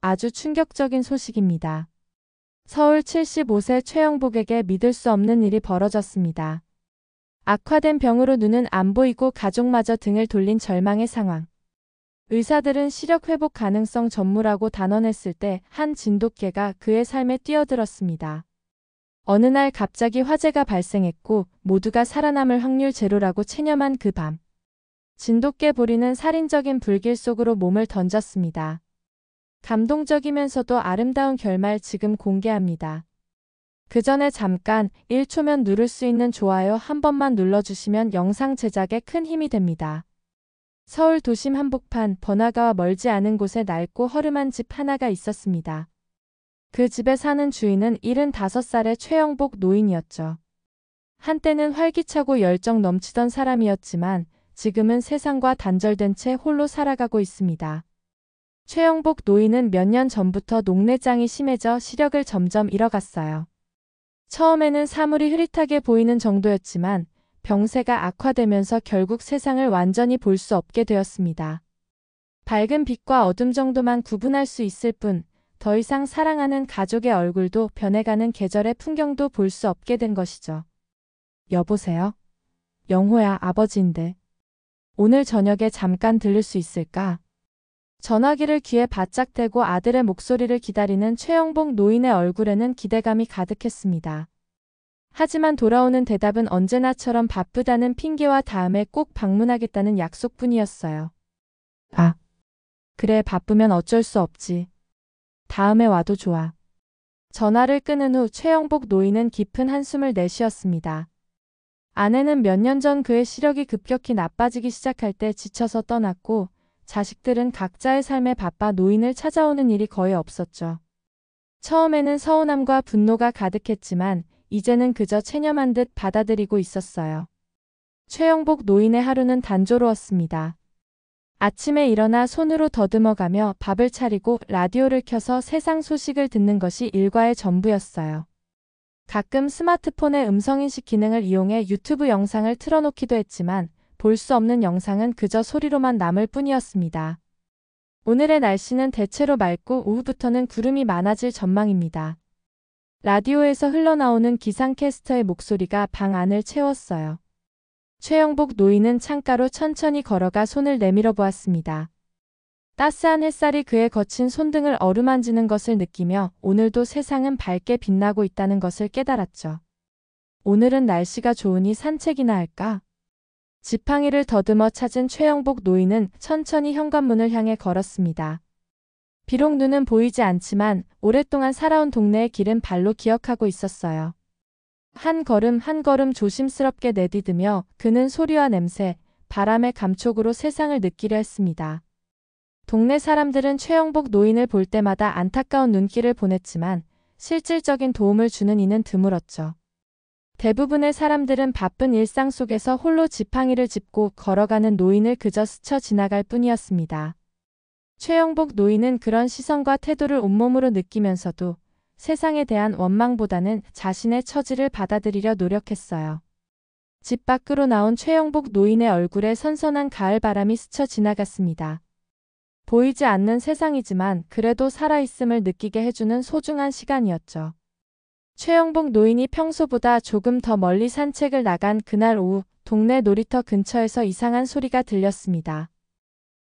아주 충격적인 소식입니다. 서울 75세 최영복에게 믿을 수 없는 일이 벌어졌습니다. 악화된 병으로 눈은 안 보이고 가족마저 등을 돌린 절망의 상황. 의사들은 시력 회복 가능성 전무라고 단언했을 때 한 진돗개가 그의 삶에 뛰어들었습니다. 어느 날 갑자기 화재가 발생했고 모두가 살아남을 확률 제로라고 체념한 그 밤. 진돗개 보리는 살인적인 불길 속으로 몸을 던졌습니다. 감동적이면서도 아름다운 결말 지금 공개합니다. 그 전에 잠깐 1초면 누를 수 있는 좋아요 한 번만 눌러주시면 영상 제작에 큰 힘이 됩니다. 서울 도심 한복판 번화가와 멀지 않은 곳에 낡고 허름한 집 하나가 있었습니다. 그 집에 사는 주인은 75살의 최영복 노인이었죠. 한때는 활기차고 열정 넘치던 사람이었지만 지금은 세상과 단절된 채 홀로 살아가고 있습니다. 최영복 노인은 몇 년 전부터 녹내장이 심해져 시력을 점점 잃어갔어요. 처음에는 사물이 흐릿하게 보이는 정도였지만 병세가 악화되면서 결국 세상을 완전히 볼 수 없게 되었습니다. 밝은 빛과 어둠 정도만 구분할 수 있을 뿐 더 이상 사랑하는 가족의 얼굴도 변해가는 계절의 풍경도 볼 수 없게 된 것이죠. 여보세요? 영호야, 아버지인데. 오늘 저녁에 잠깐 들를 수 있을까? 전화기를 귀에 바짝 대고 아들의 목소리를 기다리는 최영복 노인의 얼굴에는 기대감이 가득했습니다. 하지만 돌아오는 대답은 언제나처럼 바쁘다는 핑계와 다음에 꼭 방문하겠다는 약속뿐이었어요. 아, 그래, 바쁘면 어쩔 수 없지. 다음에 와도 좋아. 전화를 끊은 후 최영복 노인은 깊은 한숨을 내쉬었습니다. 아내는 몇 년 전 그의 시력이 급격히 나빠지기 시작할 때 지쳐서 떠났고 자식들은 각자의 삶에 바빠 노인을 찾아오는 일이 거의 없었죠. 처음에는 서운함과 분노가 가득했지만 이제는 그저 체념한 듯 받아들이고 있었어요. 최영복 노인의 하루는 단조로웠습니다. 아침에 일어나 손으로 더듬어가며 밥을 차리고 라디오를 켜서 세상 소식을 듣는 것이 일과의 전부였어요. 가끔 스마트폰의 음성인식 기능을 이용해 유튜브 영상을 틀어놓기도 했지만 볼 수 없는 영상은 그저 소리로만 남을 뿐이었습니다. 오늘의 날씨는 대체로 맑고 오후부터는 구름이 많아질 전망입니다. 라디오에서 흘러나오는 기상캐스터의 목소리가 방 안을 채웠어요. 최영복 노인은 창가로 천천히 걸어가 손을 내밀어 보았습니다. 따스한 햇살이 그의 거친 손등을 어루만지는 것을 느끼며 오늘도 세상은 밝게 빛나고 있다는 것을 깨달았죠. 오늘은 날씨가 좋으니 산책이나 할까? 지팡이를 더듬어 찾은 최영복 노인은 천천히 현관문을 향해 걸었습니다. 비록 눈은 보이지 않지만 오랫동안 살아온 동네의 길은 발로 기억하고 있었어요. 한 걸음 한 걸음 조심스럽게 내디디며 그는 소리와 냄새, 바람의 감촉으로 세상을 느끼려 했습니다. 동네 사람들은 최영복 노인을 볼 때마다 안타까운 눈길을 보냈지만 실질적인 도움을 주는 이는 드물었죠. 대부분의 사람들은 바쁜 일상 속에서 홀로 지팡이를 짚고 걸어가는 노인을 그저 스쳐 지나갈 뿐이었습니다. 최영복 노인은 그런 시선과 태도를 온몸으로 느끼면서도 세상에 대한 원망보다는 자신의 처지를 받아들이려 노력했어요. 집 밖으로 나온 최영복 노인의 얼굴에 선선한 가을 바람이 스쳐 지나갔습니다. 보이지 않는 세상이지만 그래도 살아있음을 느끼게 해주는 소중한 시간이었죠. 최영복 노인이 평소보다 조금 더 멀리 산책을 나간 그날 오후 동네 놀이터 근처에서 이상한 소리가 들렸습니다.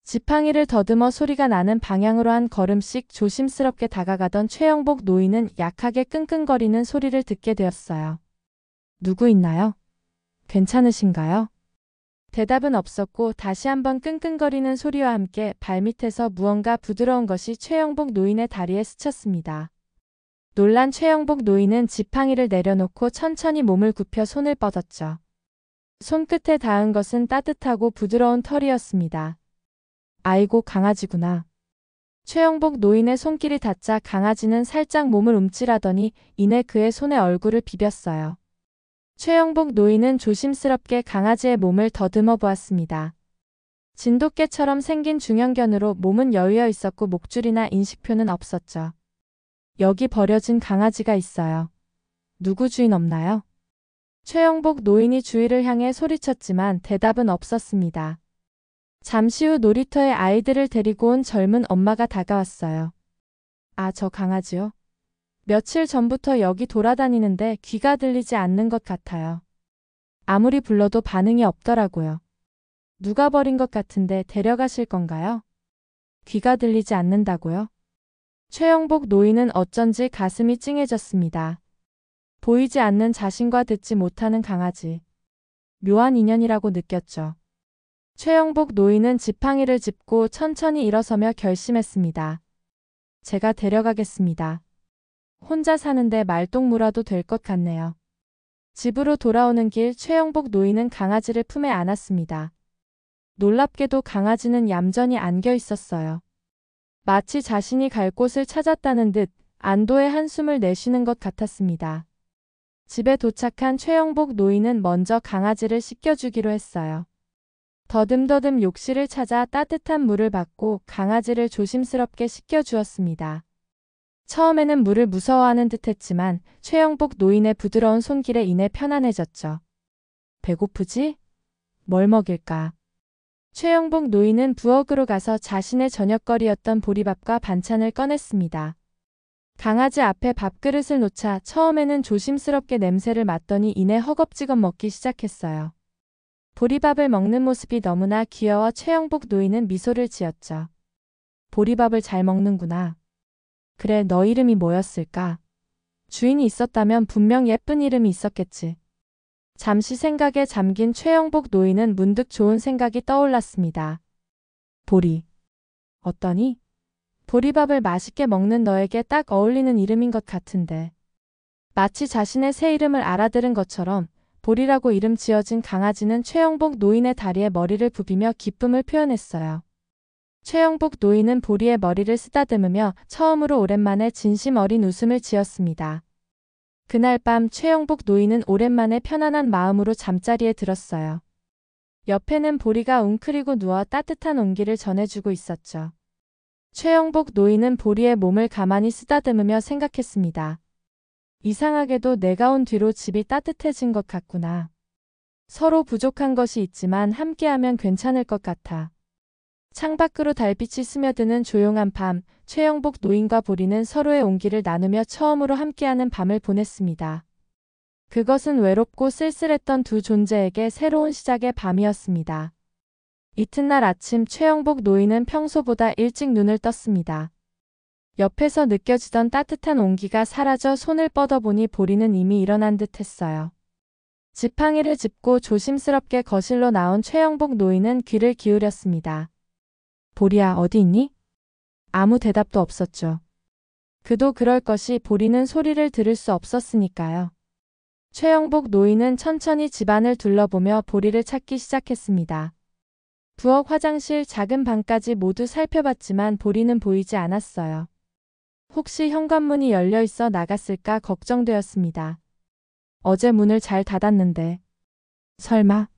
지팡이를 더듬어 소리가 나는 방향으로 한 걸음씩 조심스럽게 다가가던 최영복 노인은 약하게 끙끙거리는 소리를 듣게 되었어요. 누구 있나요? 괜찮으신가요? 대답은 없었고 다시 한번 끙끙거리는 소리와 함께 발밑에서 무언가 부드러운 것이 최영복 노인의 다리에 스쳤습니다. 놀란 최영복 노인은 지팡이를 내려놓고 천천히 몸을 굽혀 손을 뻗었죠. 손끝에 닿은 것은 따뜻하고 부드러운 털이었습니다. 아이고, 강아지구나. 최영복 노인의 손길이 닿자 강아지는 살짝 몸을 움찔하더니 이내 그의 손에 얼굴을 비볐어요. 최영복 노인은 조심스럽게 강아지의 몸을 더듬어 보았습니다. 진돗개처럼 생긴 중형견으로 몸은 여유어 있었고 목줄이나 인식표는 없었죠. 여기 버려진 강아지가 있어요. 누구 주인 없나요? 최영복 노인이 주위를 향해 소리쳤지만 대답은 없었습니다. 잠시 후 놀이터에 아이들을 데리고 온 젊은 엄마가 다가왔어요. 아, 저 강아지요? 며칠 전부터 여기 돌아다니는데 귀가 들리지 않는 것 같아요. 아무리 불러도 반응이 없더라고요. 누가 버린 것 같은데 데려가실 건가요? 귀가 들리지 않는다고요? 최영복 노인은 어쩐지 가슴이 찡해졌습니다. 보이지 않는 자신과 듣지 못하는 강아지. 묘한 인연이라고 느꼈죠. 최영복 노인은 지팡이를 짚고 천천히 일어서며 결심했습니다. 제가 데려가겠습니다. 혼자 사는데 말똥무라도 될 것 같네요. 집으로 돌아오는 길 최영복 노인은 강아지를 품에 안았습니다. 놀랍게도 강아지는 얌전히 안겨 있었어요. 마치 자신이 갈 곳을 찾았다는 듯 안도의 한숨을 내쉬는 것 같았습니다. 집에 도착한 최영복 노인은 먼저 강아지를 씻겨주기로 했어요. 더듬더듬 욕실을 찾아 따뜻한 물을 받고 강아지를 조심스럽게 씻겨주었습니다. 처음에는 물을 무서워하는 듯했지만 최영복 노인의 부드러운 손길에 인해 편안해졌죠. 배고프지? 뭘 먹일까? 최영복 노인은 부엌으로 가서 자신의 저녁거리였던 보리밥과 반찬을 꺼냈습니다. 강아지 앞에 밥그릇을 놓자 처음에는 조심스럽게 냄새를 맡더니 이내 허겁지겁 먹기 시작했어요. 보리밥을 먹는 모습이 너무나 귀여워 최영복 노인은 미소를 지었죠. 보리밥을 잘 먹는구나. 그래, 너 이름이 뭐였을까? 주인이 있었다면 분명 예쁜 이름이 있었겠지. 잠시 생각에 잠긴 최영복 노인은 문득 좋은 생각이 떠올랐습니다. 보리. 어떠니? 보리밥을 맛있게 먹는 너에게 딱 어울리는 이름인 것 같은데. 마치 자신의 새 이름을 알아들은 것처럼 보리라고 이름 지어진 강아지는 최영복 노인의 다리에 머리를 부비며 기쁨을 표현했어요. 최영복 노인은 보리의 머리를 쓰다듬으며 처음으로 오랜만에 진심 어린 웃음을 지었습니다. 그날 밤 최영복 노인은 오랜만에 편안한 마음으로 잠자리에 들었어요. 옆에는 보리가 웅크리고 누워 따뜻한 온기를 전해주고 있었죠. 최영복 노인은 보리의 몸을 가만히 쓰다듬으며 생각했습니다. 이상하게도 내가 온 뒤로 집이 따뜻해진 것 같구나. 서로 부족한 것이 있지만 함께하면 괜찮을 것 같아. 창밖으로 달빛이 스며드는 조용한 밤, 최영복 노인과 보리는 서로의 온기를 나누며 처음으로 함께하는 밤을 보냈습니다. 그것은 외롭고 쓸쓸했던 두 존재에게 새로운 시작의 밤이었습니다. 이튿날 아침 최영복 노인은 평소보다 일찍 눈을 떴습니다. 옆에서 느껴지던 따뜻한 온기가 사라져 손을 뻗어보니 보리는 이미 일어난 듯 했어요. 지팡이를 짚고 조심스럽게 거실로 나온 최영복 노인은 귀를 기울였습니다. 보리야, 어디 있니? 아무 대답도 없었죠. 그도 그럴 것이 보리는 소리를 들을 수 없었으니까요. 최영복 노인은 천천히 집안을 둘러보며 보리를 찾기 시작했습니다. 부엌, 화장실, 작은 방까지 모두 살펴봤지만 보리는 보이지 않았어요. 혹시 현관문이 열려 있어 나갔을까 걱정되었습니다. 어제 문을 잘 닫았는데. 설마?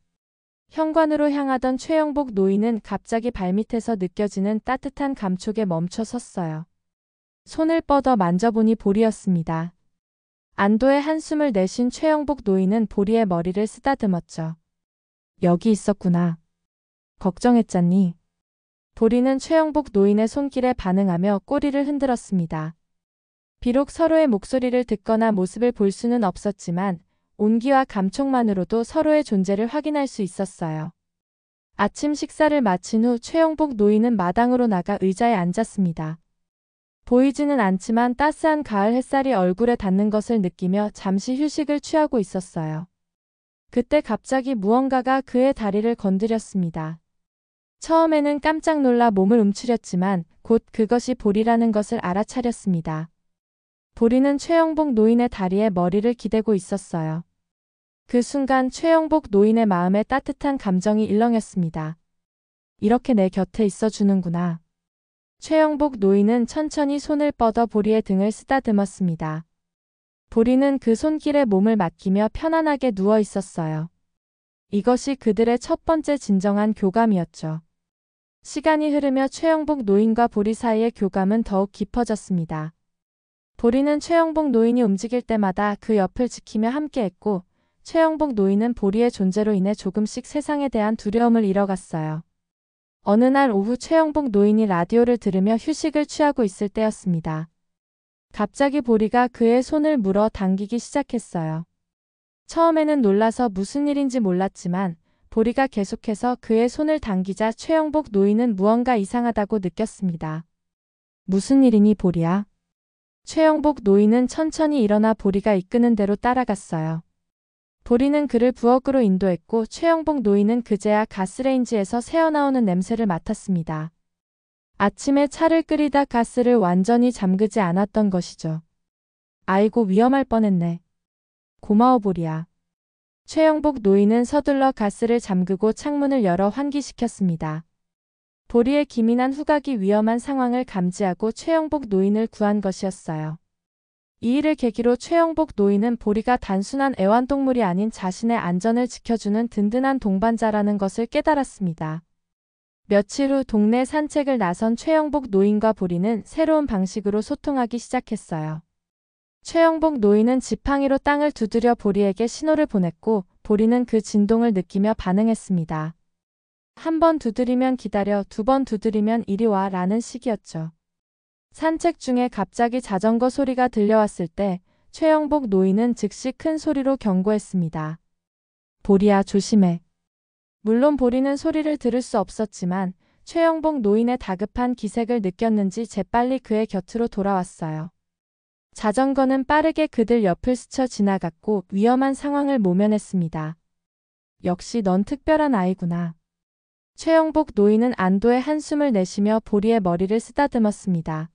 현관으로 향하던 최영복 노인은 갑자기 발밑에서 느껴지는 따뜻한 감촉에 멈춰 섰어요. 손을 뻗어 만져보니 보리였습니다. 안도의 한숨을 내쉰 최영복 노인은 보리의 머리를 쓰다듬었죠. 여기 있었구나. 걱정했잖니. 보리는 최영복 노인의 손길에 반응하며 꼬리를 흔들었습니다. 비록 서로의 목소리를 듣거나 모습을 볼 수는 없었지만 온기와 감촉만으로도 서로의 존재를 확인할 수 있었어요. 아침 식사를 마친 후 최영복 노인은 마당으로 나가 의자에 앉았습니다. 보이지는 않지만 따스한 가을 햇살이 얼굴에 닿는 것을 느끼며 잠시 휴식을 취하고 있었어요. 그때 갑자기 무언가가 그의 다리를 건드렸습니다. 처음에는 깜짝 놀라 몸을 움츠렸지만 곧 그것이 보리라는 것을 알아차렸습니다. 보리는 최영복 노인의 다리에 머리를 기대고 있었어요. 그 순간 최영복 노인의 마음에 따뜻한 감정이 일렁였습니다. 이렇게 내 곁에 있어주는구나. 최영복 노인은 천천히 손을 뻗어 보리의 등을 쓰다듬었습니다. 보리는 그 손길에 몸을 맡기며 편안하게 누워 있었어요. 이것이 그들의 첫 번째 진정한 교감이었죠. 시간이 흐르며 최영복 노인과 보리 사이의 교감은 더욱 깊어졌습니다. 보리는 최영복 노인이 움직일 때마다 그 옆을 지키며 함께했고 최영복 노인은 보리의 존재로 인해 조금씩 세상에 대한 두려움을 잃어갔어요. 어느 날 오후 최영복 노인이 라디오를 들으며 휴식을 취하고 있을 때였습니다. 갑자기 보리가 그의 손을 물어 당기기 시작했어요. 처음에는 놀라서 무슨 일인지 몰랐지만 보리가 계속해서 그의 손을 당기자 최영복 노인은 무언가 이상하다고 느꼈습니다. 무슨 일이니 보리야? 최영복 노인은 천천히 일어나 보리가 이끄는 대로 따라갔어요. 보리는 그를 부엌으로 인도했고 최영복 노인은 그제야 가스레인지에서 새어나오는 냄새를 맡았습니다. 아침에 차를 끓이다 가스를 완전히 잠그지 않았던 것이죠. 아이고 위험할 뻔했네. 고마워 보리야. 최영복 노인은 서둘러 가스를 잠그고 창문을 열어 환기시켰습니다. 보리의 기민한 후각이 위험한 상황을 감지하고 최영복 노인을 구한 것이었어요. 이 일을 계기로 최영복 노인은 보리가 단순한 애완동물이 아닌 자신의 안전을 지켜주는 든든한 동반자라는 것을 깨달았습니다. 며칠 후 동네 산책을 나선 최영복 노인과 보리는 새로운 방식으로 소통하기 시작했어요. 최영복 노인은 지팡이로 땅을 두드려 보리에게 신호를 보냈고 보리는 그 진동을 느끼며 반응했습니다. 한 번 두드리면 기다려, 두 번 두드리면 이리 와 라는 식이었죠. 산책 중에 갑자기 자전거 소리가 들려왔을 때 최영복 노인은 즉시 큰 소리로 경고했습니다. 보리야 조심해. 물론 보리는 소리를 들을 수 없었지만 최영복 노인의 다급한 기색을 느꼈는지 재빨리 그의 곁으로 돌아왔어요. 자전거는 빠르게 그들 옆을 스쳐 지나갔고 위험한 상황을 모면했습니다. 역시 넌 특별한 아이구나. 최영복 노인은 안도의 한숨을 내쉬며 보리의 머리를 쓰다듬었습니다.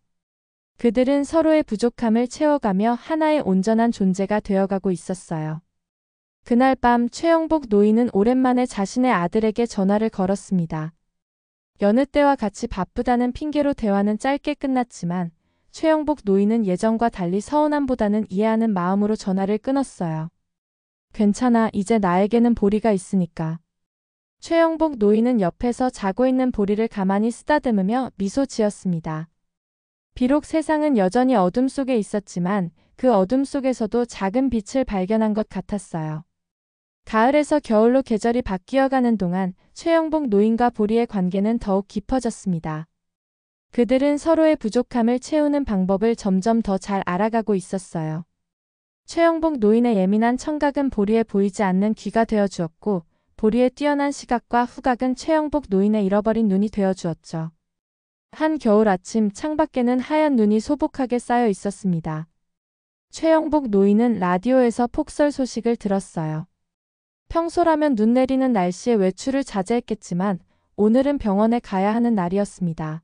그들은 서로의 부족함을 채워가며 하나의 온전한 존재가 되어가고 있었어요. 그날 밤 최영복 노인은 오랜만에 자신의 아들에게 전화를 걸었습니다. 여느 때와 같이 바쁘다는 핑계로 대화는 짧게 끝났지만 최영복 노인은 예전과 달리 서운함보다는 이해하는 마음으로 전화를 끊었어요. 괜찮아, 이제 나에게는 보리가 있으니까. 최영복 노인은 옆에서 자고 있는 보리를 가만히 쓰다듬으며 미소 지었습니다. 비록 세상은 여전히 어둠 속에 있었지만 그 어둠 속에서도 작은 빛을 발견한 것 같았어요. 가을에서 겨울로 계절이 바뀌어가는 동안 최영복 노인과 보리의 관계는 더욱 깊어졌습니다. 그들은 서로의 부족함을 채우는 방법을 점점 더 잘 알아가고 있었어요. 최영복 노인의 예민한 청각은 보리에 보이지 않는 귀가 되어주었고 보리의 뛰어난 시각과 후각은 최영복 노인의 잃어버린 눈이 되어주었죠. 한 겨울 아침 창밖에는 하얀 눈이 소복하게 쌓여 있었습니다. 최영복 노인은 라디오에서 폭설 소식을 들었어요. 평소라면 눈 내리는 날씨에 외출을 자제했겠지만 오늘은 병원에 가야 하는 날이었습니다.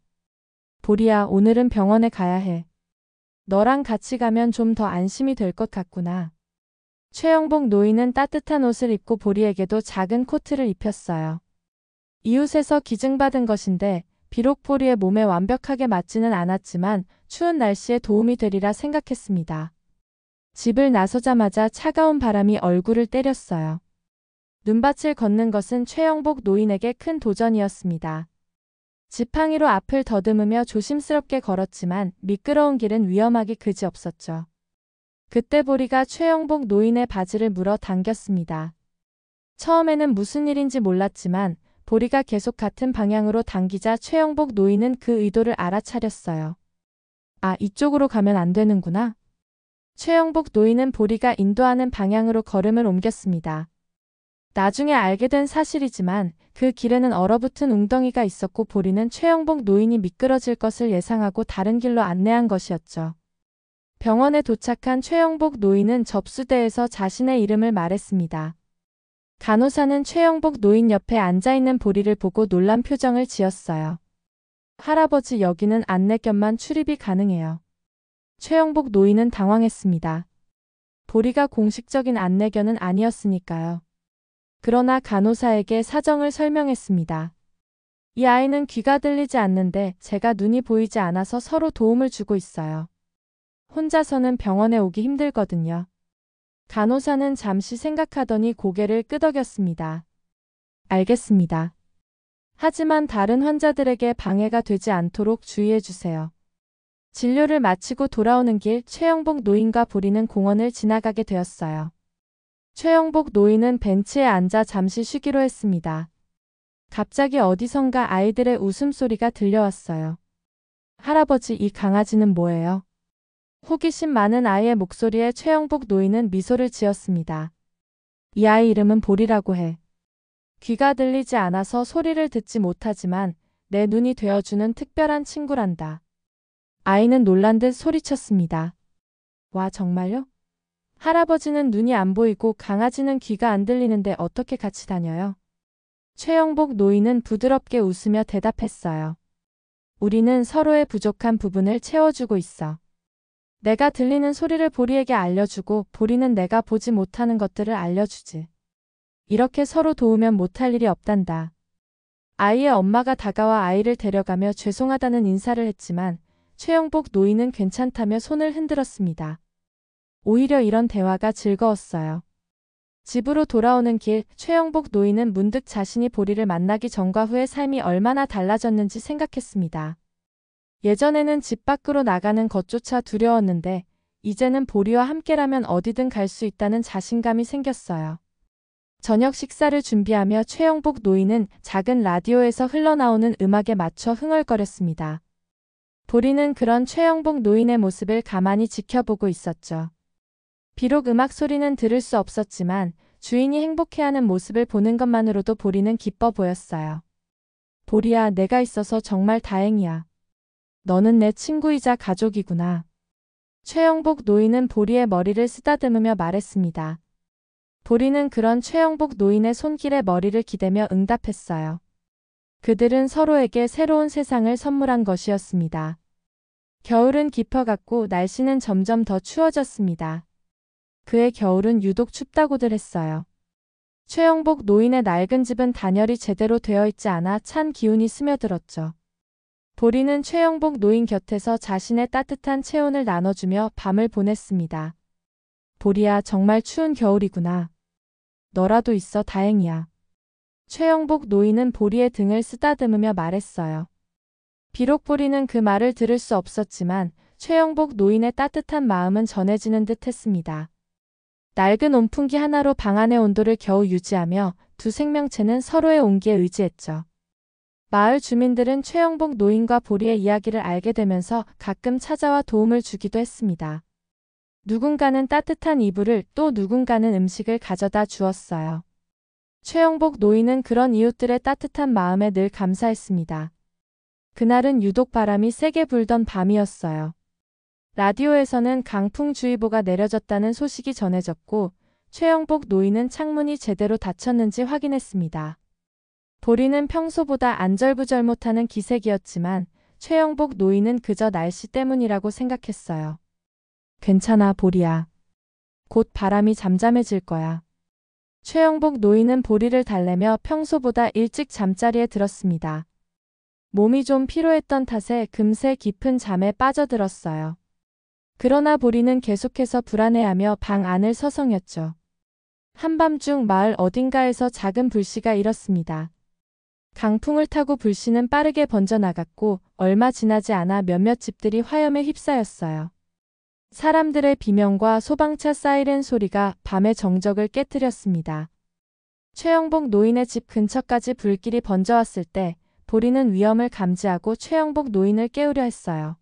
보리야, 오늘은 병원에 가야 해. 너랑 같이 가면 좀 더 안심이 될 것 같구나. 최영복 노인은 따뜻한 옷을 입고 보리에게도 작은 코트를 입혔어요. 이웃에서 기증받은 것인데 비록 보리의 몸에 완벽하게 맞지는 않았지만 추운 날씨에 도움이 되리라 생각했습니다. 집을 나서자마자 차가운 바람이 얼굴을 때렸어요. 눈밭을 걷는 것은 최영복 노인에게 큰 도전이었습니다. 지팡이로 앞을 더듬으며 조심스럽게 걸었지만 미끄러운 길은 위험하기 그지없었죠. 그때 보리가 최영복 노인의 바지를 물어 당겼습니다. 처음에는 무슨 일인지 몰랐지만 보리가 계속 같은 방향으로 당기자 최영복 노인은 그 의도를 알아차렸어요. 아, 이쪽으로 가면 안 되는구나. 최영복 노인은 보리가 인도하는 방향으로 걸음을 옮겼습니다. 나중에 알게 된 사실이지만 그 길에는 얼어붙은 웅덩이가 있었고 보리는 최영복 노인이 미끄러질 것을 예상하고 다른 길로 안내한 것이었죠. 병원에 도착한 최영복 노인은 접수대에서 자신의 이름을 말했습니다. 간호사는 최영복 노인 옆에 앉아있는 보리를 보고 놀란 표정을 지었어요. 할아버지, 여기는 안내견만 출입이 가능해요. 최영복 노인은 당황했습니다. 보리가 공식적인 안내견은 아니었으니까요. 그러나 간호사에게 사정을 설명했습니다. 이 아이는 귀가 들리지 않는데 제가 눈이 보이지 않아서 서로 도움을 주고 있어요. 혼자서는 병원에 오기 힘들거든요. 간호사는 잠시 생각하더니 고개를 끄덕였습니다. 알겠습니다. 하지만 다른 환자들에게 방해가 되지 않도록 주의해 주세요. 진료를 마치고 돌아오는 길 최영복 노인과 보리는 공원을 지나가게 되었어요. 최영복 노인은 벤치에 앉아 잠시 쉬기로 했습니다. 갑자기 어디선가 아이들의 웃음소리가 들려왔어요. 할아버지, 이 강아지는 뭐예요? 호기심 많은 아이의 목소리에 최영복 노인은 미소를 지었습니다. 이 아이 이름은 보리라고 해. 귀가 들리지 않아서 소리를 듣지 못하지만 내 눈이 되어주는 특별한 친구란다. 아이는 놀란 듯 소리쳤습니다. 와, 정말요? 할아버지는 눈이 안 보이고 강아지는 귀가 안 들리는데 어떻게 같이 다녀요? 최영복 노인은 부드럽게 웃으며 대답했어요. 우리는 서로의 부족한 부분을 채워주고 있어. 내가 들리는 소리를 보리에게 알려주고 보리는 내가 보지 못하는 것들을 알려주지. 이렇게 서로 도우면 못할 일이 없단다. 아이의 엄마가 다가와 아이를 데려가며 죄송하다는 인사를 했지만 최영복 노인은 괜찮다며 손을 흔들었습니다. 오히려 이런 대화가 즐거웠어요. 집으로 돌아오는 길, 최영복 노인은 문득 자신이 보리를 만나기 전과 후의 삶이 얼마나 달라졌는지 생각했습니다. 예전에는 집 밖으로 나가는 것조차 두려웠는데 이제는 보리와 함께라면 어디든 갈 수 있다는 자신감이 생겼어요. 저녁 식사를 준비하며 최영복 노인은 작은 라디오에서 흘러나오는 음악에 맞춰 흥얼거렸습니다. 보리는 그런 최영복 노인의 모습을 가만히 지켜보고 있었죠. 비록 음악 소리는 들을 수 없었지만 주인이 행복해하는 모습을 보는 것만으로도 보리는 기뻐 보였어요. 보리야, 내가 있어서 정말 다행이야. 너는 내 친구이자 가족이구나. 최영복 노인은 보리의 머리를 쓰다듬으며 말했습니다. 보리는 그런 최영복 노인의 손길에 머리를 기대며 응답했어요. 그들은 서로에게 새로운 세상을 선물한 것이었습니다. 겨울은 깊어갔고 날씨는 점점 더 추워졌습니다. 그의 겨울은 유독 춥다고들 했어요. 최영복 노인의 낡은 집은 단열이 제대로 되어 있지 않아 찬 기운이 스며들었죠. 보리는 최영복 노인 곁에서 자신의 따뜻한 체온을 나눠주며 밤을 보냈습니다. 보리야, 정말 추운 겨울이구나. 너라도 있어 다행이야. 최영복 노인은 보리의 등을 쓰다듬으며 말했어요. 비록 보리는 그 말을 들을 수 없었지만 최영복 노인의 따뜻한 마음은 전해지는 듯 했습니다. 낡은 온풍기 하나로 방 안의 온도를 겨우 유지하며 두 생명체는 서로의 온기에 의지했죠. 마을 주민들은 최영복 노인과 보리의 이야기를 알게 되면서 가끔 찾아와 도움을 주기도 했습니다. 누군가는 따뜻한 이불을 또 누군가는 음식을 가져다 주었어요. 최영복 노인은 그런 이웃들의 따뜻한 마음에 늘 감사했습니다. 그날은 유독 바람이 세게 불던 밤이었어요. 라디오에서는 강풍주의보가 내려졌다는 소식이 전해졌고 최영복 노인은 창문이 제대로 닫혔는지 확인했습니다. 보리는 평소보다 안절부절 못하는 기색이었지만 최영복 노인은 그저 날씨 때문이라고 생각했어요. 괜찮아, 보리야. 곧 바람이 잠잠해질 거야. 최영복 노인은 보리를 달래며 평소보다 일찍 잠자리에 들었습니다. 몸이 좀 피로했던 탓에 금세 깊은 잠에 빠져들었어요. 그러나 보리는 계속해서 불안해하며 방 안을 서성였죠. 한밤중 마을 어딘가에서 작은 불씨가 일었습니다. 강풍을 타고 불씨는 빠르게 번져나갔고 얼마 지나지 않아 몇몇 집들이 화염에 휩싸였어요. 사람들의 비명과 소방차 사이렌 소리가 밤의 정적을 깨뜨렸습니다. 최영복 노인의 집 근처까지 불길이 번져왔을 때 보리는 위험을 감지하고 최영복 노인을 깨우려 했어요.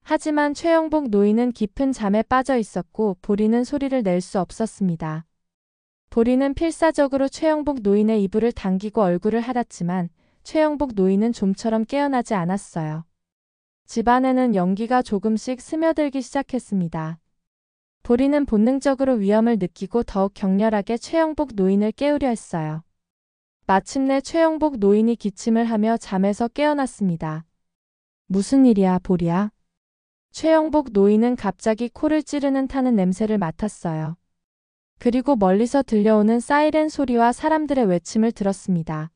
하지만 최영복 노인은 깊은 잠에 빠져 있었고 보리는 소리를 낼 수 없었습니다. 보리는 필사적으로 최영복 노인의 이불을 당기고 얼굴을 핥았지만 최영복 노인은 좀처럼 깨어나지 않았어요. 집 안에는 연기가 조금씩 스며들기 시작했습니다. 보리는 본능적으로 위험을 느끼고 더욱 격렬하게 최영복 노인을 깨우려 했어요. 마침내 최영복 노인이 기침을 하며 잠에서 깨어났습니다. 무슨 일이야, 보리야? 최영복 노인은 갑자기 코를 찌르는 타는 냄새를 맡았어요. 그리고 멀리서 들려오는 사이렌 소리와 사람들의 외침을 들었습니다.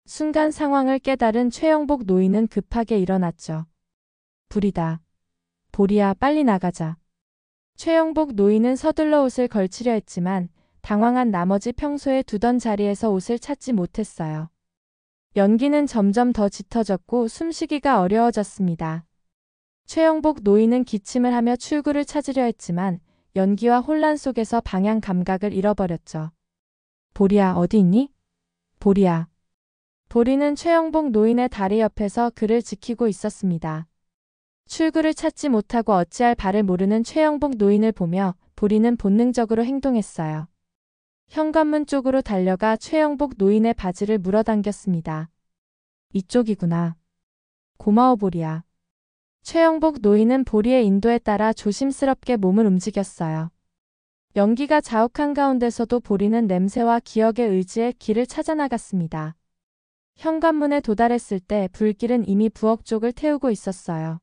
순간 상황을 깨달은 최영복 노인은 급하게 일어났죠. 불이다. 보리야, 빨리 나가자. 최영복 노인은 서둘러 옷을 걸치려 했지만 당황한 나머지 평소에 두던 자리에서 옷을 찾지 못했어요. 연기는 점점 더 짙어졌고 숨쉬기가 어려워졌습니다. 최영복 노인은 기침을 하며 출구를 찾으려 했지만 연기와 혼란 속에서 방향 감각을 잃어버렸죠. 보리야, 어디 있니? 보리야. 보리는 최영복 노인의 다리 옆에서 그를 지키고 있었습니다. 출구를 찾지 못하고 어찌할 바를 모르는 최영복 노인을 보며 보리는 본능적으로 행동했어요. 현관문 쪽으로 달려가 최영복 노인의 바지를 물어당겼습니다. 이쪽이구나. 고마워 보리야. 최영복 노인은 보리의 인도에 따라 조심스럽게 몸을 움직였어요. 연기가 자욱한 가운데서도 보리는 냄새와 기억에 의지해 길을 찾아나갔습니다. 현관문에 도달했을 때 불길은 이미 부엌 쪽을 태우고 있었어요.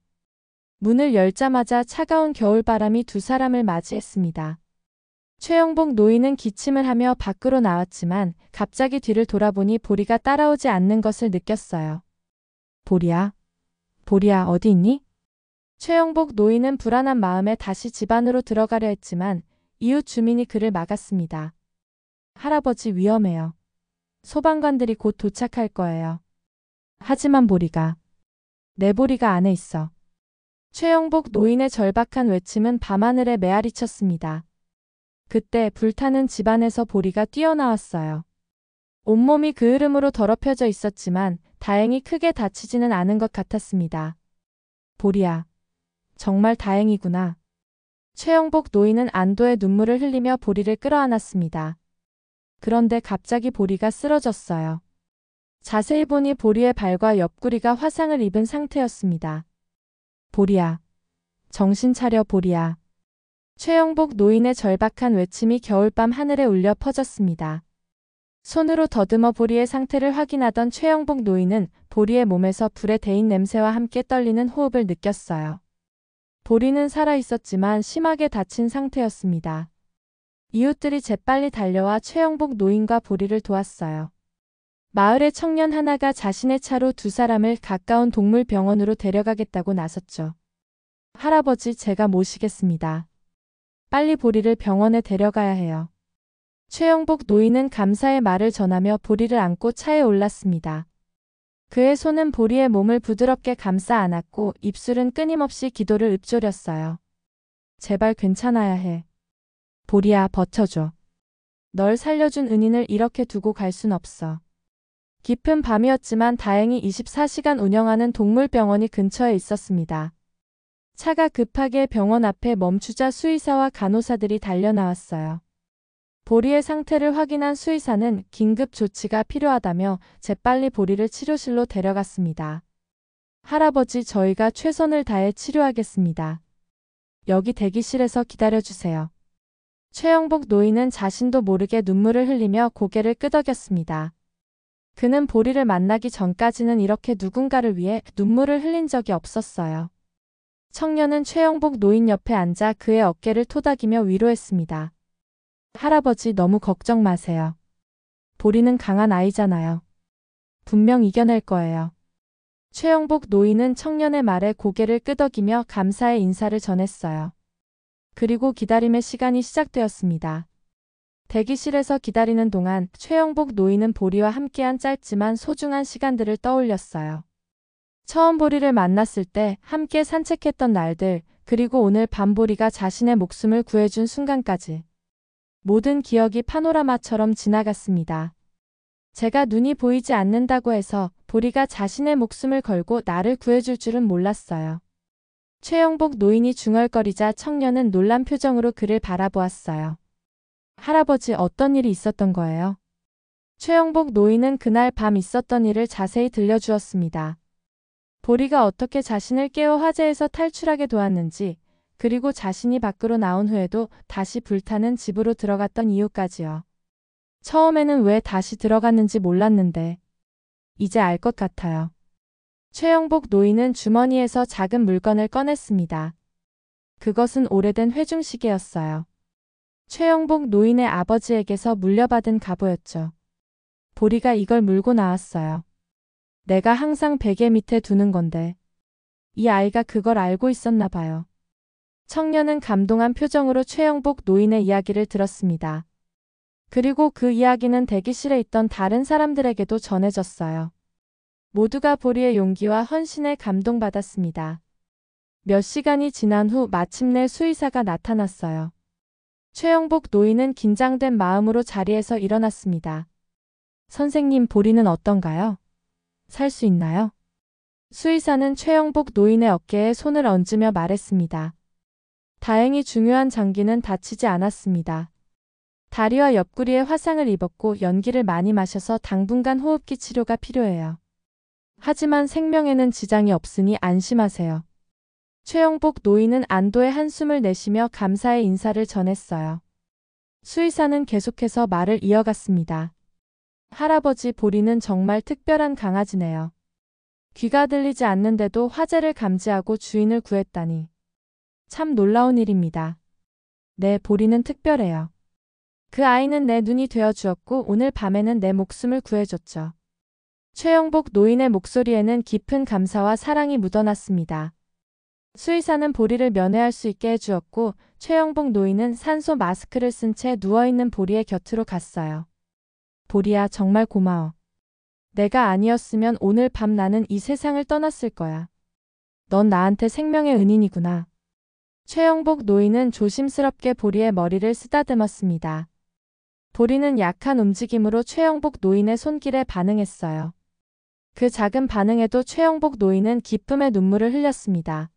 문을 열자마자 차가운 겨울바람이 두 사람을 맞이했습니다. 최영복 노인은 기침을 하며 밖으로 나왔지만 갑자기 뒤를 돌아보니 보리가 따라오지 않는 것을 느꼈어요. 보리야, 보리야 어디 있니? 최영복 노인은 불안한 마음에 다시 집 안으로 들어가려 했지만 이웃 주민이 그를 막았습니다. 할아버지 위험해요. 소방관들이 곧 도착할 거예요. 하지만 보리가, 내 보리가 안에 있어. 최영복 노인의 절박한 외침은 밤하늘에 메아리쳤습니다. 그때 불타는 집안에서 보리가 뛰어나왔어요. 온몸이 그을음으로 더럽혀져 있었지만 다행히 크게 다치지는 않은 것 같았습니다. 보리야, 정말 다행이구나. 최영복 노인은 안도의 눈물을 흘리며 보리를 끌어안았습니다. 그런데 갑자기 보리가 쓰러졌어요. 자세히 보니 보리의 발과 옆구리가 화상을 입은 상태였습니다. 보리야, 정신 차려 보리야. 최영복 노인의 절박한 외침이 겨울밤 하늘에 울려 퍼졌습니다. 손으로 더듬어 보리의 상태를 확인하던 최영복 노인은 보리의 몸에서 불에 데인 냄새와 함께 떨리는 호흡을 느꼈어요. 보리는 살아있었지만 심하게 다친 상태였습니다. 이웃들이 재빨리 달려와 최영복 노인과 보리를 도왔어요. 마을의 청년 하나가 자신의 차로 두 사람을 가까운 동물병원으로 데려가겠다고 나섰죠. 할아버지 제가 모시겠습니다. 빨리 보리를 병원에 데려가야 해요. 최영복 노인은 감사의 말을 전하며 보리를 안고 차에 올랐습니다. 그의 손은 보리의 몸을 부드럽게 감싸 안았고 입술은 끊임없이 기도를 읊조렸어요. 제발 괜찮아야 해. 보리야 버텨줘. 널 살려준 은인을 이렇게 두고 갈 순 없어. 깊은 밤이었지만 다행히 24시간 운영하는 동물병원이 근처에 있었습니다. 차가 급하게 병원 앞에 멈추자 수의사와 간호사들이 달려나왔어요. 보리의 상태를 확인한 수의사는 긴급 조치가 필요하다며 재빨리 보리를 치료실로 데려갔습니다. 할아버지 저희가 최선을 다해 치료하겠습니다. 여기 대기실에서 기다려주세요. 최영복 노인은 자신도 모르게 눈물을 흘리며 고개를 끄덕였습니다. 그는 보리를 만나기 전까지는 이렇게 누군가를 위해 눈물을 흘린 적이 없었어요. 청년은 최영복 노인 옆에 앉아 그의 어깨를 토닥이며 위로했습니다. 할아버지 너무 걱정 마세요. 보리는 강한 아이잖아요. 분명 이겨낼 거예요. 최영복 노인은 청년의 말에 고개를 끄덕이며 감사의 인사를 전했어요. 그리고 기다림의 시간이 시작되었습니다. 대기실에서 기다리는 동안 최영복 노인은 보리와 함께한 짧지만 소중한 시간들을 떠올렸어요. 처음 보리를 만났을 때 함께 산책했던 날들, 그리고 오늘 밤 보리가 자신의 목숨을 구해준 순간까지. 모든 기억이 파노라마처럼 지나갔습니다. 제가 눈이 보이지 않는다고 해서 보리가 자신의 목숨을 걸고 나를 구해줄 줄은 몰랐어요. 최영복 노인이 중얼거리자 청년은 놀란 표정으로 그를 바라보았어요. 할아버지 어떤 일이 있었던 거예요? 최영복 노인은 그날 밤 있었던 일을 자세히 들려주었습니다. 보리가 어떻게 자신을 깨워 화재에서 탈출하게 도왔는지, 그리고 자신이 밖으로 나온 후에도 다시 불타는 집으로 들어갔던 이유까지요. 처음에는 왜 다시 들어갔는지 몰랐는데 이제 알 것 같아요. 최영복 노인은 주머니에서 작은 물건을 꺼냈습니다. 그것은 오래된 회중시계였어요. 최영복 노인의 아버지에게서 물려받은 갑오였죠. 보리가 이걸 물고 나왔어요. 내가 항상 베개 밑에 두는 건데 이 아이가 그걸 알고 있었나 봐요. 청년은 감동한 표정으로 최영복 노인의 이야기를 들었습니다. 그리고 그 이야기는 대기실에 있던 다른 사람들에게도 전해졌어요. 모두가 보리의 용기와 헌신에 감동받았습니다. 몇 시간이 지난 후 마침내 수의사가 나타났어요. 최영복 노인은 긴장된 마음으로 자리에서 일어났습니다. 선생님, 보리는 어떤가요? 살 수 있나요? 수의사는 최영복 노인의 어깨에 손을 얹으며 말했습니다. 다행히 중요한 장기는 다치지 않았습니다. 다리와 옆구리에 화상을 입었고 연기를 많이 마셔서 당분간 호흡기 치료가 필요해요. 하지만 생명에는 지장이 없으니 안심하세요. 최영복 노인은 안도의 한숨을 내쉬며 감사의 인사를 전했어요. 수의사는 계속해서 말을 이어갔습니다. 할아버지 보리는 정말 특별한 강아지네요. 귀가 들리지 않는데도 화재를 감지하고 주인을 구했다니. 참 놀라운 일입니다. 네, 보리는 특별해요. 그 아이는 내 눈이 되어주었고 오늘 밤에는 내 목숨을 구해줬죠. 최영복 노인의 목소리에는 깊은 감사와 사랑이 묻어났습니다. 수의사는 보리를 면회할 수 있게 해주었고 최영복 노인은 산소 마스크를 쓴 채 누워있는 보리의 곁으로 갔어요. 보리야, 정말 고마워. 내가 아니었으면 오늘 밤 나는 이 세상을 떠났을 거야. 넌 나한테 생명의 은인이구나. 최영복 노인은 조심스럽게 보리의 머리를 쓰다듬었습니다. 보리는 약한 움직임으로 최영복 노인의 손길에 반응했어요. 그 작은 반응에도 최영복 노인은 기쁨의 눈물을 흘렸습니다.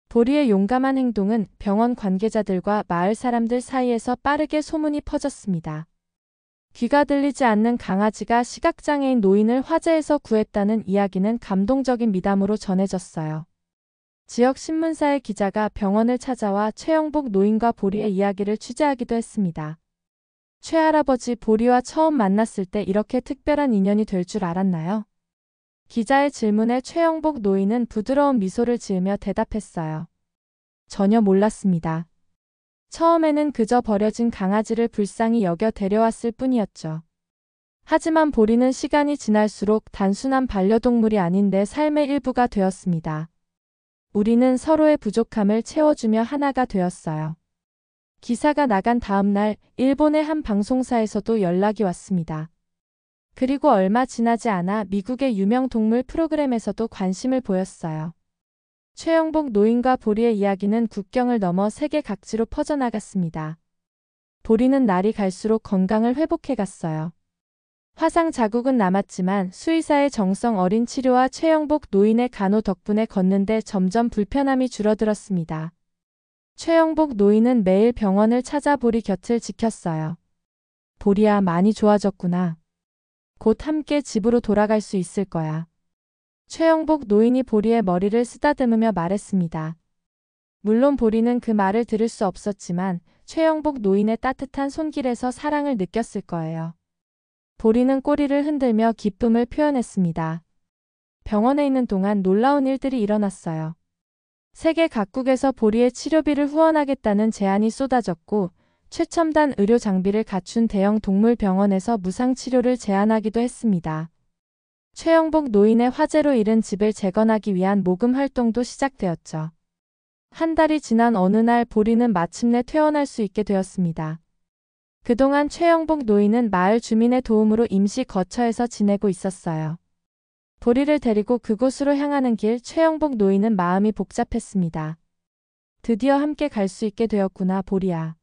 보리의 용감한 행동은 병원 관계자들과 마을 사람들 사이에서 빠르게 소문이 퍼졌습니다. 귀가 들리지 않는 강아지가 시각장애인 노인을 화재에서 구했다는 이야기는 감동적인 미담으로 전해졌어요. 지역 신문사의 기자가 병원을 찾아와 최영복 노인과 보리의 이야기를 취재하기도 했습니다. 최할아버지, 보리와 처음 만났을 때 이렇게 특별한 인연이 될 줄 알았나요? 기자의 질문에 최영복 노인은 부드러운 미소를 지으며 대답했어요. 전혀 몰랐습니다. 처음에는 그저 버려진 강아지를 불쌍히 여겨 데려왔을 뿐이었죠. 하지만 보리는 시간이 지날수록 단순한 반려동물이 아닌 내 삶의 일부가 되었습니다. 우리는 서로의 부족함을 채워주며 하나가 되었어요. 기사가 나간 다음 날 일본의 한 방송사에서도 연락이 왔습니다. 그리고 얼마 지나지 않아 미국의 유명 동물 프로그램에서도 관심을 보였어요. 최영복 노인과 보리의 이야기는 국경을 넘어 세계 각지로 퍼져나갔습니다. 보리는 날이 갈수록 건강을 회복해갔어요. 화상 자국은 남았지만 수의사의 정성 어린 치료와 최영복 노인의 간호 덕분에 걷는데 점점 불편함이 줄어들었습니다. 최영복 노인은 매일 병원을 찾아 보리 곁을 지켰어요. 보리야, 많이 좋아졌구나. 곧 함께 집으로 돌아갈 수 있을 거야. 최영복 노인이 보리의 머리를 쓰다듬으며 말했습니다. 물론 보리는 그 말을 들을 수 없었지만 최영복 노인의 따뜻한 손길에서 사랑을 느꼈을 거예요. 보리는 꼬리를 흔들며 기쁨을 표현했습니다. 병원에 있는 동안 놀라운 일들이 일어났어요. 세계 각국에서 보리의 치료비를 후원하겠다는 제안이 쏟아졌고 최첨단 의료 장비를 갖춘 대형 동물병원에서 무상 치료를 제안하기도 했습니다. 최영복 노인의 화재로 잃은 집을 재건하기 위한 모금 활동도 시작되었죠. 한 달이 지난 어느 날 보리는 마침내 퇴원할 수 있게 되었습니다. 그동안 최영복 노인은 마을 주민의 도움으로 임시 거처에서 지내고 있었어요. 보리를 데리고 그곳으로 향하는 길 최영복 노인은 마음이 복잡했습니다. 드디어 함께 갈 수 있게 되었구나, 보리야.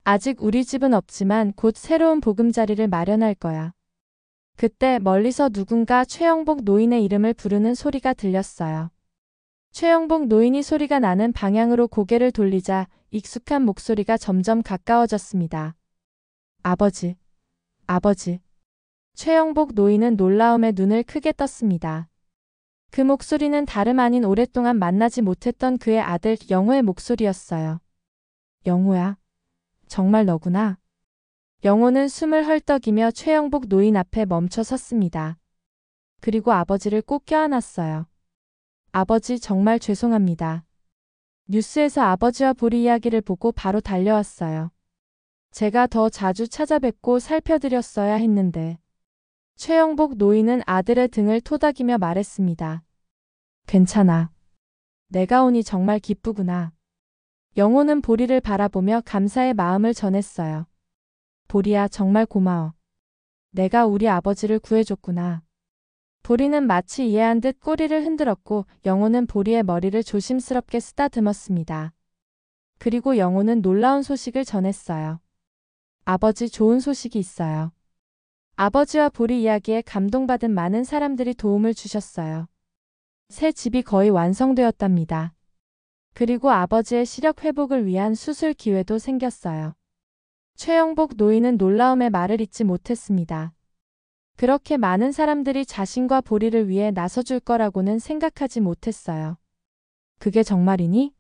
아직 우리 집은 없지만 곧 새로운 보금자리를 마련할 거야. 그때 멀리서 누군가 최영복 노인의 이름을 부르는 소리가 들렸어요. 최영복 노인이 소리가 나는 방향으로 고개를 돌리자 익숙한 목소리가 점점 가까워졌습니다. 아버지, 아버지. 최영복 노인은 놀라움에 눈을 크게 떴습니다. 그 목소리는 다름 아닌 오랫동안 만나지 못했던 그의 아들 영호의 목소리였어요. 영호야, 정말 너구나. 영호는 숨을 헐떡이며 최영복 노인 앞에 멈춰 섰습니다. 그리고 아버지를 꼭 껴안았어요. 아버지, 정말 죄송합니다. 뉴스에서 아버지와 보리 이야기를 보고 바로 달려왔어요. 제가 더 자주 찾아뵙고 살펴드렸어야 했는데. 최영복 노인은 아들의 등을 토닥이며 말했습니다. 괜찮아. 내가 오니 정말 기쁘구나. 영호는 보리를 바라보며 감사의 마음을 전했어요. 보리야, 정말 고마워. 내가 우리 아버지를 구해줬구나. 보리는 마치 이해한 듯 꼬리를 흔들었고 영호는 보리의 머리를 조심스럽게 쓰다듬었습니다. 그리고 영호는 놀라운 소식을 전했어요. 아버지, 좋은 소식이 있어요. 아버지와 보리 이야기에 감동받은 많은 사람들이 도움을 주셨어요. 새 집이 거의 완성되었답니다. 그리고 아버지의 시력 회복을 위한 수술 기회도 생겼어요. 최영복 노인은 놀라움에 말을 잇지 못했습니다. 그렇게 많은 사람들이 자신과 보리를 위해 나서줄 거라고는 생각하지 못했어요. 그게 정말이니?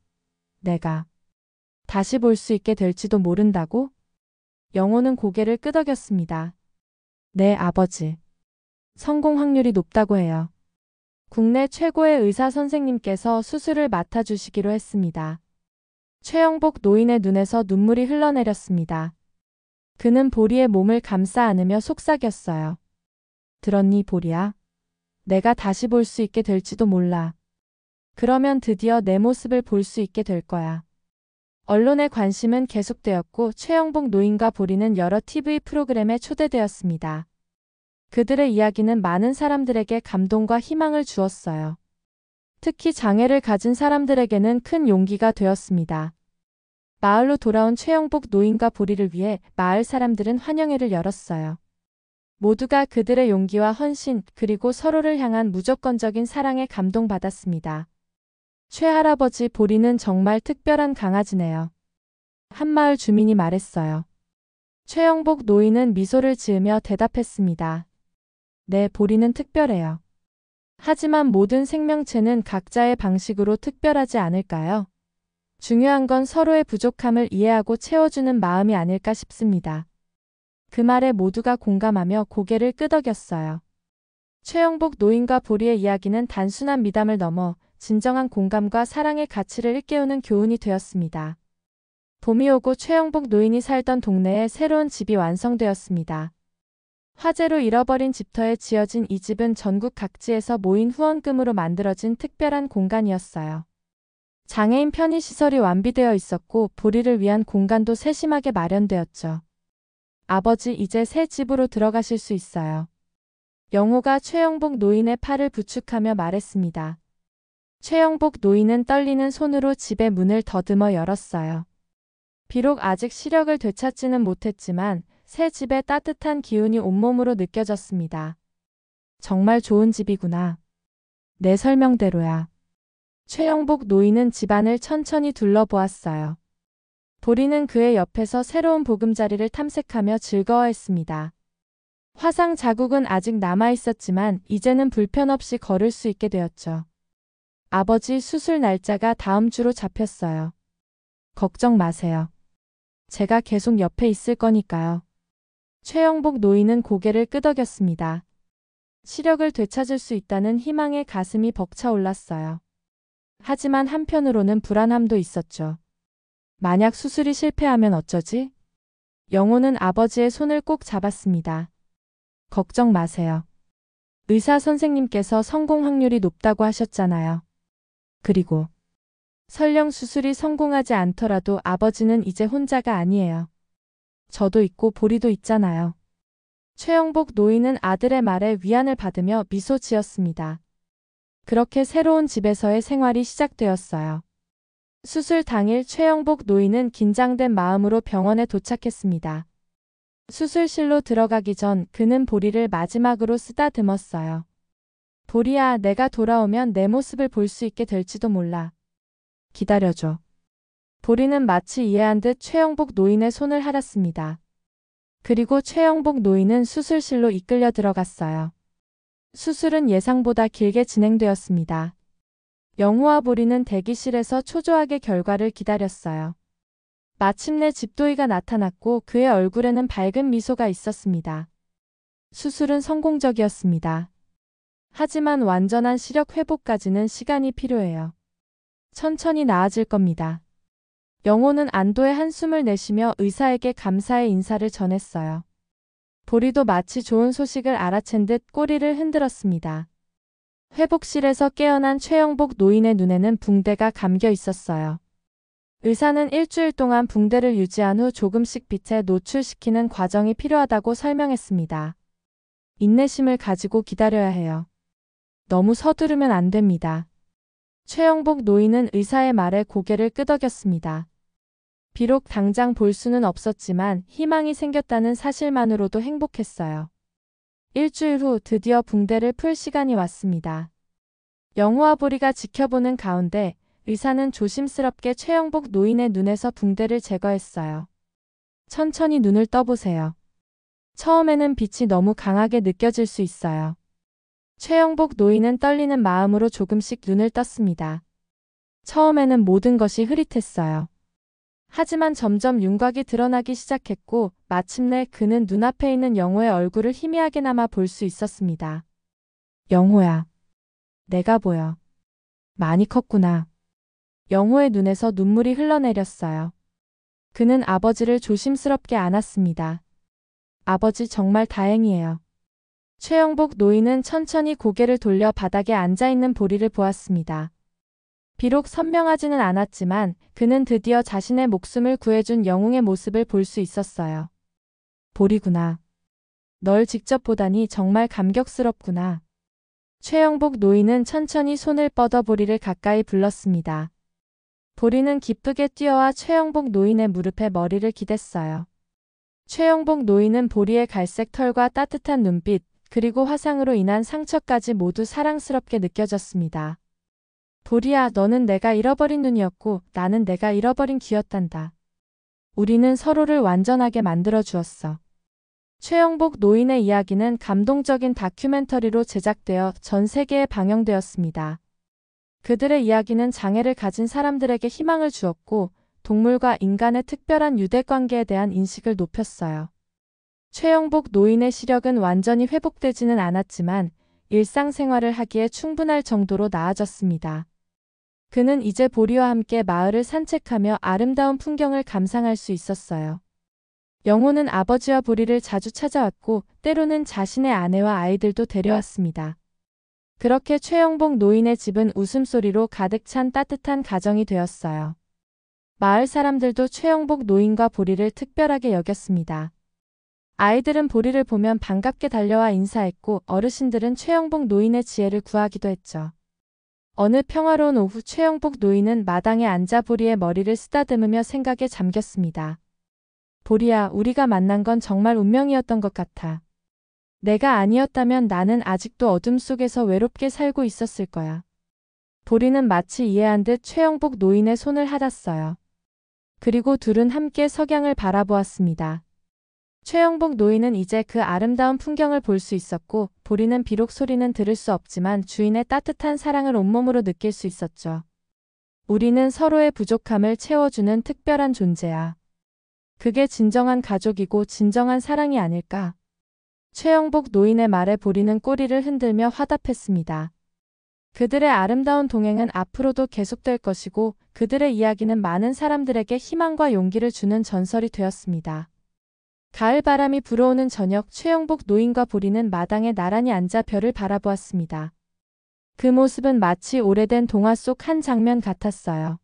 내가 다시 볼 수 있게 될지도 모른다고? 영호는 고개를 끄덕였습니다. 네, 아버지. 성공 확률이 높다고 해요. 국내 최고의 의사 선생님께서 수술을 맡아주시기로 했습니다. 최영복 노인의 눈에서 눈물이 흘러내렸습니다. 그는 보리의 몸을 감싸 안으며 속삭였어요. 들었니, 보리야? 내가 다시 볼 수 있게 될지도 몰라. 그러면 드디어 내 모습을 볼 수 있게 될 거야. 언론의 관심은 계속되었고 최영복 노인과 보리는 여러 TV 프로그램에 초대되었습니다. 그들의 이야기는 많은 사람들에게 감동과 희망을 주었어요. 특히 장애를 가진 사람들에게는 큰 용기가 되었습니다. 마을로 돌아온 최영복 노인과 보리를 위해 마을 사람들은 환영회를 열었어요. 모두가 그들의 용기와 헌신 그리고 서로를 향한 무조건적인 사랑에 감동받았습니다. 최할아버지 보리는 정말 특별한 강아지네요. 한마을 주민이 말했어요. 최영복 노인은 미소를 지으며 대답했습니다. 네, 보리는 특별해요. 하지만 모든 생명체는 각자의 방식으로 특별하지 않을까요? 중요한 건 서로의 부족함을 이해하고 채워주는 마음이 아닐까 싶습니다. 그 말에 모두가 공감하며 고개를 끄덕였어요. 최영복 노인과 보리의 이야기는 단순한 미담을 넘어 진정한 공감과 사랑의 가치를 일깨우는 교훈이 되었습니다. 봄이 오고 최영복 노인이 살던 동네에 새로운 집이 완성되었습니다. 화재로 잃어버린 집터에 지어진 이 집은 전국 각지에서 모인 후원금으로 만들어진 특별한 공간이었어요. 장애인 편의시설이 완비되어 있었고 보리를 위한 공간도 세심하게 마련되었죠. 아버지, 이제 새 집으로 들어가실 수 있어요. 영호가 최영복 노인의 팔을 부축하며 말했습니다. 최영복 노인은 떨리는 손으로 집의 문을 더듬어 열었어요. 비록 아직 시력을 되찾지는 못했지만 새 집의 따뜻한 기운이 온몸으로 느껴졌습니다. 정말 좋은 집이구나. 내 설명대로야. 최영복 노인은 집안을 천천히 둘러보았어요. 보리는 그의 옆에서 새로운 보금자리를 탐색하며 즐거워했습니다. 화상 자국은 아직 남아있었지만 이제는 불편 없이 걸을 수 있게 되었죠. 아버지, 수술 날짜가 다음 주로 잡혔어요. 걱정 마세요. 제가 계속 옆에 있을 거니까요. 최영복 노인은 고개를 끄덕였습니다. 시력을 되찾을 수 있다는 희망에 가슴이 벅차올랐어요. 하지만 한편으로는 불안함도 있었죠. 만약 수술이 실패하면 어쩌지? 영호는 아버지의 손을 꼭 잡았습니다. 걱정 마세요. 의사 선생님께서 성공 확률이 높다고 하셨잖아요. 그리고 설령 수술이 성공하지 않더라도 아버지는 이제 혼자가 아니에요. 저도 있고 보리도 있잖아요. 최영복 노인은 아들의 말에 위안을 받으며 미소 지었습니다. 그렇게 새로운 집에서의 생활이 시작되었어요. 수술 당일 최영복 노인은 긴장된 마음으로 병원에 도착했습니다. 수술실로 들어가기 전 그는 보리를 마지막으로 쓰다듬었어요. 보리야, 내가 돌아오면 내 모습을 볼 수 있게 될지도 몰라. 기다려줘. 보리는 마치 이해한 듯 최영복 노인의 손을 할았습니다. 그리고 최영복 노인은 수술실로 이끌려 들어갔어요. 수술은 예상보다 길게 진행되었습니다. 영호와 보리는 대기실에서 초조하게 결과를 기다렸어요. 마침내 집도이가 나타났고 그의 얼굴에는 밝은 미소가 있었습니다. 수술은 성공적이었습니다. 하지만 완전한 시력 회복까지는 시간이 필요해요. 천천히 나아질 겁니다. 영호는 안도의 한숨을 내쉬며 의사에게 감사의 인사를 전했어요. 보리도 마치 좋은 소식을 알아챈 듯 꼬리를 흔들었습니다. 회복실에서 깨어난 최영복 노인의 눈에는 붕대가 감겨 있었어요. 의사는 일주일 동안 붕대를 유지한 후 조금씩 빛에 노출시키는 과정이 필요하다고 설명했습니다. 인내심을 가지고 기다려야 해요. 너무 서두르면 안 됩니다. 최영복 노인은 의사의 말에 고개를 끄덕였습니다. 비록 당장 볼 수는 없었지만 희망이 생겼다는 사실만으로도 행복했어요. 일주일 후 드디어 붕대를 풀 시간이 왔습니다. 영호와 보리가 지켜보는 가운데 의사는 조심스럽게 최영복 노인의 눈에서 붕대를 제거했어요. 천천히 눈을 떠보세요. 처음에는 빛이 너무 강하게 느껴질 수 있어요. 최영복 노인은 떨리는 마음으로 조금씩 눈을 떴습니다. 처음에는 모든 것이 흐릿했어요. 하지만 점점 윤곽이 드러나기 시작했고 마침내 그는 눈앞에 있는 영호의 얼굴을 희미하게나마 볼 수 있었습니다. 영호야. 내가 보여. 많이 컸구나. 영호의 눈에서 눈물이 흘러내렸어요. 그는 아버지를 조심스럽게 안았습니다. 아버지 정말 다행이에요. 최영복 노인은 천천히 고개를 돌려 바닥에 앉아있는 보리를 보았습니다. 비록 선명하지는 않았지만 그는 드디어 자신의 목숨을 구해준 영웅의 모습을 볼 수 있었어요. 보리구나. 널 직접 보다니 정말 감격스럽구나. 최영복 노인은 천천히 손을 뻗어 보리를 가까이 불렀습니다. 보리는 기쁘게 뛰어와 최영복 노인의 무릎에 머리를 기댔어요. 최영복 노인은 보리의 갈색 털과 따뜻한 눈빛, 그리고 화상으로 인한 상처까지 모두 사랑스럽게 느껴졌습니다. 보리야, 너는 내가 잃어버린 눈이었고 나는 내가 잃어버린 귀였단다. 우리는 서로를 완전하게 만들어 주었어. 최영복 노인의 이야기는 감동적인 다큐멘터리로 제작되어 전 세계에 방영되었습니다. 그들의 이야기는 장애를 가진 사람들에게 희망을 주었고 동물과 인간의 특별한 유대관계에 대한 인식을 높였어요. 최영복 노인의 시력은 완전히 회복되지는 않았지만 일상생활을 하기에 충분할 정도로 나아졌습니다. 그는 이제 보리와 함께 마을을 산책하며 아름다운 풍경을 감상할 수 있었어요. 영호는 아버지와 보리를 자주 찾아왔고 때로는 자신의 아내와 아이들도 데려왔습니다. 그렇게 최영복 노인의 집은 웃음소리로 가득 찬 따뜻한 가정이 되었어요. 마을 사람들도 최영복 노인과 보리를 특별하게 여겼습니다. 아이들은 보리를 보면 반갑게 달려와 인사했고 어르신들은 최영복 노인의 지혜를 구하기도 했죠. 어느 평화로운 오후 최영복 노인은 마당에 앉아 보리의 머리를 쓰다듬으며 생각에 잠겼습니다. 보리야, 우리가 만난 건 정말 운명이었던 것 같아. 내가 아니었다면 나는 아직도 어둠 속에서 외롭게 살고 있었을 거야. 보리는 마치 이해한 듯 최영복 노인의 손을 하닿았어요. 그리고 둘은 함께 석양을 바라보았습니다. 최영복 노인은 이제 그 아름다운 풍경을 볼 수 있었고 보리는 비록 소리는 들을 수 없지만 주인의 따뜻한 사랑을 온몸으로 느낄 수 있었죠. 우리는 서로의 부족함을 채워주는 특별한 존재야. 그게 진정한 가족이고 진정한 사랑이 아닐까? 최영복 노인의 말에 보리는 꼬리를 흔들며 화답했습니다. 그들의 아름다운 동행은 앞으로도 계속될 것이고 그들의 이야기는 많은 사람들에게 희망과 용기를 주는 전설이 되었습니다. 가을 바람이 불어오는 저녁 최영복 노인과 보리는 마당에 나란히 앉아 별을 바라보았습니다. 그 모습은 마치 오래된 동화 속 한 장면 같았어요.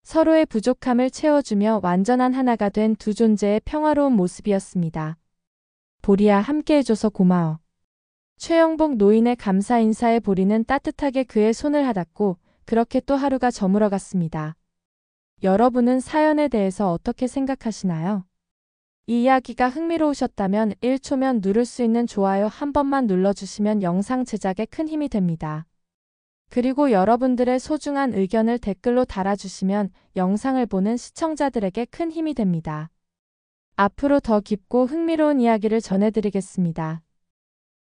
서로의 부족함을 채워주며 완전한 하나가 된 두 존재의 평화로운 모습이었습니다. 보리야, 함께해줘서 고마워. 최영복 노인의 감사 인사에 보리는 따뜻하게 그의 손을 하닿고 그렇게 또 하루가 저물어갔습니다. 여러분은 사연에 대해서 어떻게 생각하시나요? 이 이야기가 흥미로우셨다면 1초면 누를 수 있는 좋아요 한 번만 눌러주시면 영상 제작에 큰 힘이 됩니다. 그리고 여러분들의 소중한 의견을 댓글로 달아주시면 영상을 보는 시청자들에게 큰 힘이 됩니다. 앞으로 더 깊고 흥미로운 이야기를 전해드리겠습니다.